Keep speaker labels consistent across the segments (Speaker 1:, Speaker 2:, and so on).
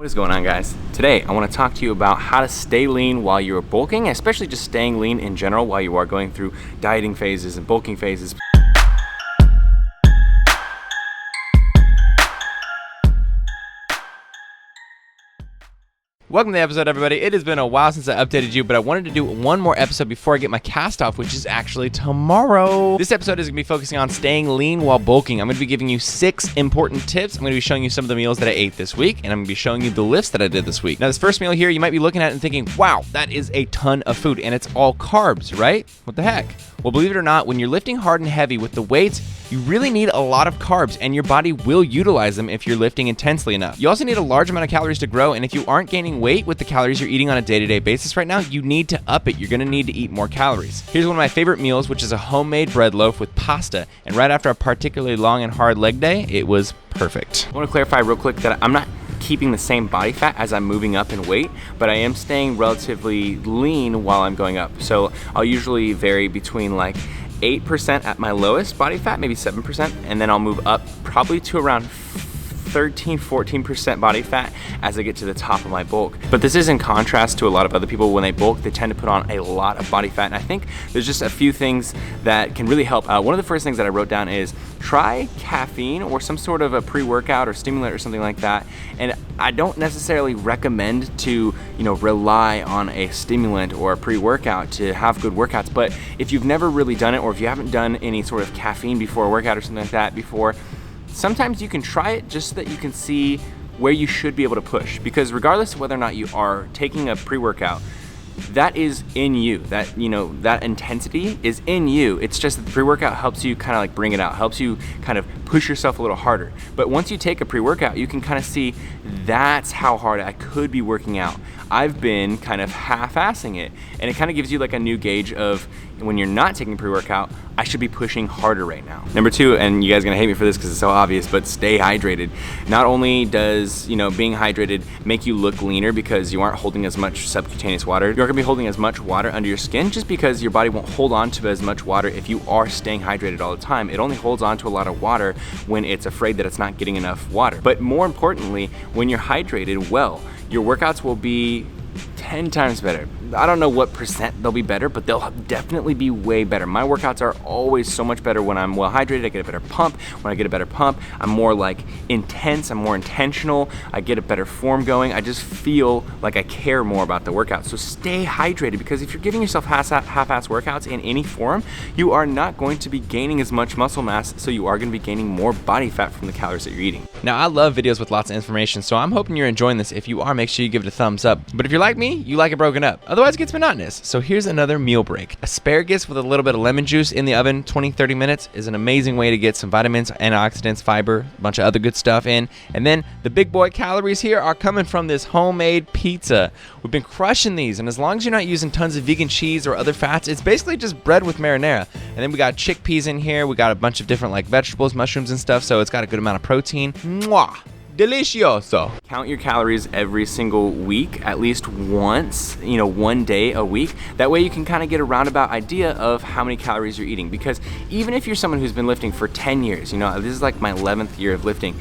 Speaker 1: What is going on, guys? Today I want to talk to you about how to stay lean while you're bulking, especially just staying lean in general while you are going through dieting phases and bulking phases. Welcome to the episode, everybody. It has been a while since I updated you, but I wanted to do one more episode before I get my cast off, which is actually tomorrow. This episode is going to be focusing on staying lean while bulking. I'm going to be giving you 6 important tips. I'm going to be showing you some of the meals that I ate this week, and I'm going to be showing you the lifts that I did this week. Now, this first meal here, you might be looking at it and thinking, wow, that is a ton of food, and it's all carbs, right? What the heck? Well, believe it or not, when you're lifting hard and heavy with the weights, you really need a lot of carbs, and your body will utilize them if you're lifting intensely enough. You also need a large amount of calories to grow, and if you aren't gaining weight with the calories you're eating on a day-to-day basis right now, you need to up it. You're gonna need to eat more calories. Here's one of my favorite meals, which is a homemade bread loaf with pasta, and right after a particularly long and hard leg day, it was perfect. I wanna clarify real quick that I'm not keeping the same body fat as I'm moving up in weight, but I am staying relatively lean while I'm going up. So I'll usually vary between like 8% at my lowest body fat, maybe 7%, and then I'll move up probably to around 13-14% body fat as I get to the top of my bulk. But this is in contrast to a lot of other people. When they bulk, they tend to put on a lot of body fat, and I think there's just a few things that can really help out. One of the first things that I wrote down is try caffeine or some sort of a pre-workout or stimulant or something like that. And I don't necessarily recommend to, rely on a stimulant or a pre-workout to have good workouts, but if you've never really done it, or if you haven't done any sort of caffeine before a workout or something like that before, sometimes you can try it just so that you can see where you should be able to push. Because regardless of whether or not you are taking a pre-workout, that is in you. That intensity is in you. It's just that the pre-workout helps you kind of like bring it out, helps you kind of push yourself a little harder. But once you take a pre-workout, you can kind of see that's how hard I could be working out. I've been kind of half-assing it, and it kind of gives you like a new gauge of when you're not taking pre-workout, I should be pushing harder right now. Number 2, and you guys are gonna hate me for this because it's so obvious, but stay hydrated. Not only does being hydrated make you look leaner because you aren't holding as much subcutaneous water, you're gonna be holding as much water under your skin just because your body won't hold on to as much water if you are staying hydrated all the time. It only holds on to a lot of water when it's afraid that it's not getting enough water. But more importantly, when you're hydrated well, your workouts will be 10 times better. I don't know what percent they'll be better, but they'll definitely be way better. My workouts are always so much better when I'm well hydrated. I get a better pump. When I get a better pump, I'm more like intense, I'm more intentional, I get a better form going. I just feel like I care more about the workout. So stay hydrated, because if you're giving yourself half-ass workouts in any form, you are not going to be gaining as much muscle mass, so you are going to be gaining more body fat from the calories that you're eating. Now, I love videos with lots of information, so I'm hoping you're enjoying this. If you are, make sure you give it a thumbs up. But if you're like me, you like it broken up. Otherwise, it gets monotonous. So here's another meal break. Asparagus with a little bit of lemon juice in the oven, 20-30 minutes, is an amazing way to get some vitamins, antioxidants, fiber, a bunch of other good stuff in. And then the big boy calories here are coming from this homemade pizza. We've been crushing these, and as long as you're not using tons of vegan cheese or other fats, it's basically just bread with marinara. And then we got chickpeas in here. We got a bunch of different like vegetables, mushrooms and stuff, so it's got a good amount of protein. Mwah! Delicioso. Count your calories every single week, at least once, one day a week. That way you can kind of get a roundabout idea of how many calories you're eating. Because even if you're someone who's been lifting for 10 years, this is like my 11th year of lifting,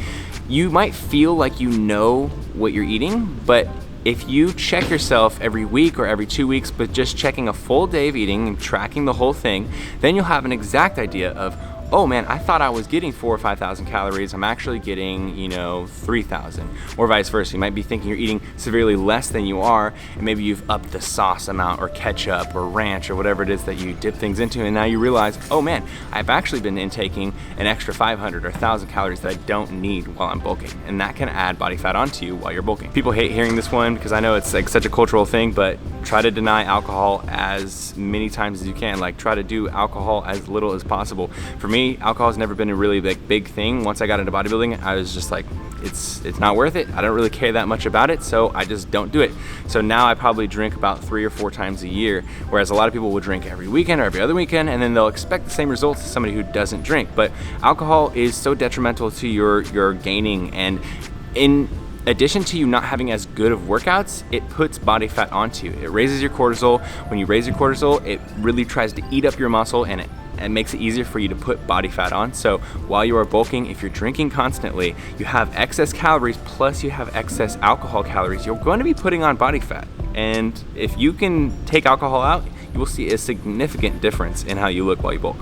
Speaker 1: you might feel like you know what you're eating, but if you check yourself every week or every 2 weeks, but just checking a full day of eating and tracking the whole thing, then you'll have an exact idea of, oh man, I thought I was getting 4,000 or 5,000 calories. I'm actually getting, 3,000, or vice versa. You might be thinking you're eating severely less than you are, and maybe you've upped the sauce amount or ketchup or ranch or whatever it is that you dip things into, and now you realize, oh man, I've actually been intaking an extra 500 or 1,000 calories that I don't need while I'm bulking, and that can add body fat onto you while you're bulking. People hate hearing this one because I know it's like such a cultural thing, but try to deny alcohol as many times as you can. Like, try to do alcohol as little as possible. For me, alcohol has never been a really big thing. Once I got into bodybuilding, I was just like, it's not worth it. I don't really care that much about it, so I just don't do it. So now I probably drink about 3 or 4 times a year, whereas a lot of people will drink every weekend or every other weekend, and then they'll expect the same results as somebody who doesn't drink. But alcohol is so detrimental to your gaining, and in addition to you not having as good of workouts, it puts body fat onto you. It raises your cortisol. When you raise your cortisol, it really tries to eat up your muscle, and it it makes it easier for you to put body fat on. So while you are bulking, if you're drinking constantly, you have excess calories plus you have excess alcohol calories. You're going to be putting on body fat. And if you can take alcohol out, you will see a significant difference in how you look while you bulk.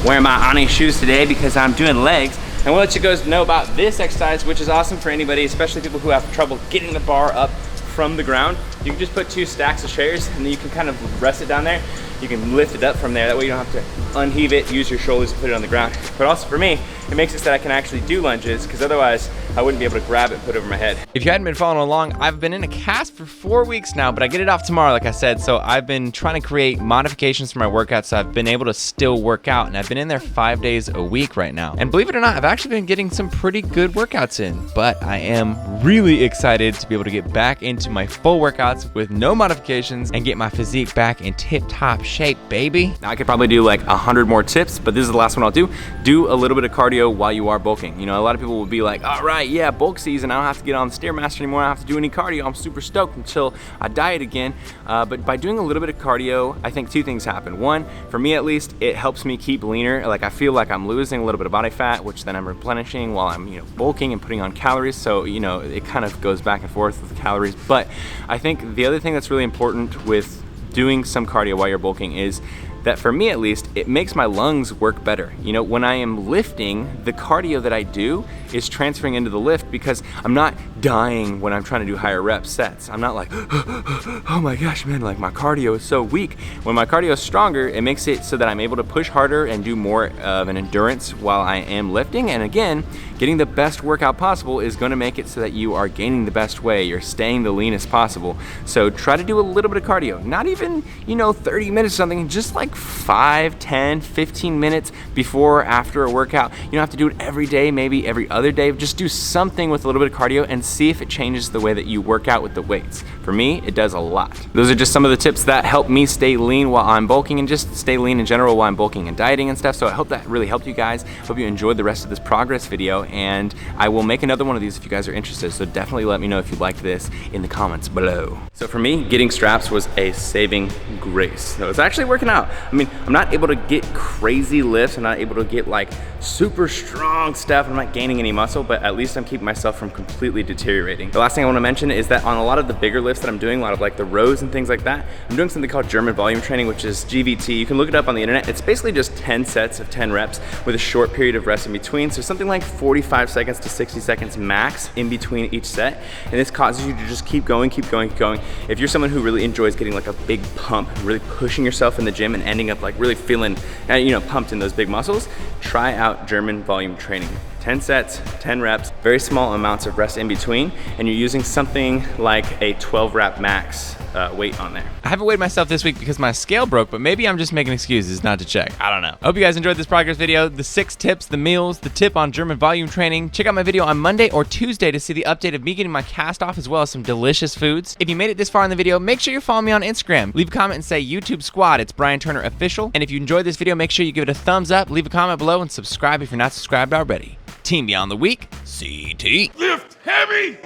Speaker 1: Wearing my Ani shoes today because I'm doing legs. I want to let you guys know about this exercise, which is awesome for anybody, especially people who have trouble getting the bar up from the ground. You can just put 2 stacks of chairs and then you can kind of rest it down there. You can lift it up from there. That way you don't have to unheave it, use your shoulders to put it on the ground. But also for me, it makes it so that I can actually do lunges, because otherwise I wouldn't be able to grab it and put it over my head. If you hadn't been following along, I've been in a cast for 4 weeks now, but I get it off tomorrow, like I said. So I've been trying to create modifications for my workouts so I've been able to still work out, and I've been in there 5 days a week right now. And believe it or not, I've actually been getting some pretty good workouts in, but I am really excited to be able to get back into my full workouts with no modifications and get my physique back in tip-top shape, baby. Now I could probably do like 100 more tips, but this is the last one I'll do. Do a little bit of cardio while you are bulking. You know, a lot of people will be like, all right, yeah, bulk season, I don't have to get on the Stairmaster anymore, I don't have to do any cardio, I'm super stoked until I diet again. But by doing a little bit of cardio, I think 2 things happen. One, for me at least, it helps me keep leaner. Like I feel like I'm losing a little bit of body fat, which then I'm replenishing while I'm, you know, bulking and putting on calories. So, you know, it kind of goes back and forth with the calories. But I think the other thing that's really important with doing some cardio while you're bulking is that, for me at least, it makes my lungs work better. You know, when I am lifting, the cardio that I do is transferring into the lift, because I'm not dying when I'm trying to do higher rep sets. I'm not like, oh my gosh, man, like my cardio is so weak. When my cardio is stronger, it makes it so that I'm able to push harder and do more of an endurance while I am lifting. And again, getting the best workout possible is gonna make it so that you are gaining the best weight, you're staying the leanest possible. So try to do a little bit of cardio, not even, you know, 30 minutes or something, just like 5, 10, 15 minutes before or after a workout. You don't have to do it every day, maybe every other day. Just do something with a little bit of cardio and see if it changes the way that you work out with the weights. For me, it does a lot. Those are just some of the tips that help me stay lean while I'm bulking, and just stay lean in general while I'm bulking and dieting and stuff. So I hope that really helped you guys. Hope you enjoyed the rest of this progress video, and I will make another one of these if you guys are interested. So definitely let me know if you liked this in the comments below. So for me, getting straps was a saving grace. So it's actually working out. I mean, I'm not able to get crazy lifts. I'm not able to get like super strong stuff. I'm not gaining any muscle, but at least I'm keeping myself from completely deteriorating. The last thing I want to mention is that on a lot of the bigger lifts that I'm doing, a lot of like the rows and things like that, I'm doing something called German volume training, which is GVT. You can look it up on the internet. It's basically just 10 sets of 10 reps with a short period of rest in between. So something like 45 seconds to 60 seconds max in between each set. And this causes you to just keep going, keep going, keep going. If you're someone who really enjoys getting like a big pump, really pushing yourself in the gym and ending up like really feeling, you know, pumped in those big muscles, try out German volume training. 10 sets, 10 reps, very small amounts of rest in between, and you're using something like a 12 rep max weight on there. I haven't weighed myself this week because my scale broke, but maybe I'm just making excuses not to check. I don't know. I hope you guys enjoyed this progress video, the 6 tips, the meals, the tip on German volume training. Check out my video on Monday or Tuesday to see the update of me getting my cast off, as well as some delicious foods. If you made it this far in the video, make sure you follow me on Instagram. Leave a comment and say YouTube Squad. It's Brian Turner Official. And if you enjoyed this video, make sure you give it a thumbs up, leave a comment below, and subscribe if you're not subscribed already. Team Beyond the Week, CT.
Speaker 2: Lift heavy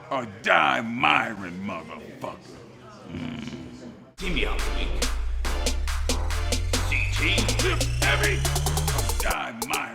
Speaker 2: or die Myron, motherfucker.
Speaker 1: Team Beyond the Week,
Speaker 2: CT. Lift heavy or die Myron.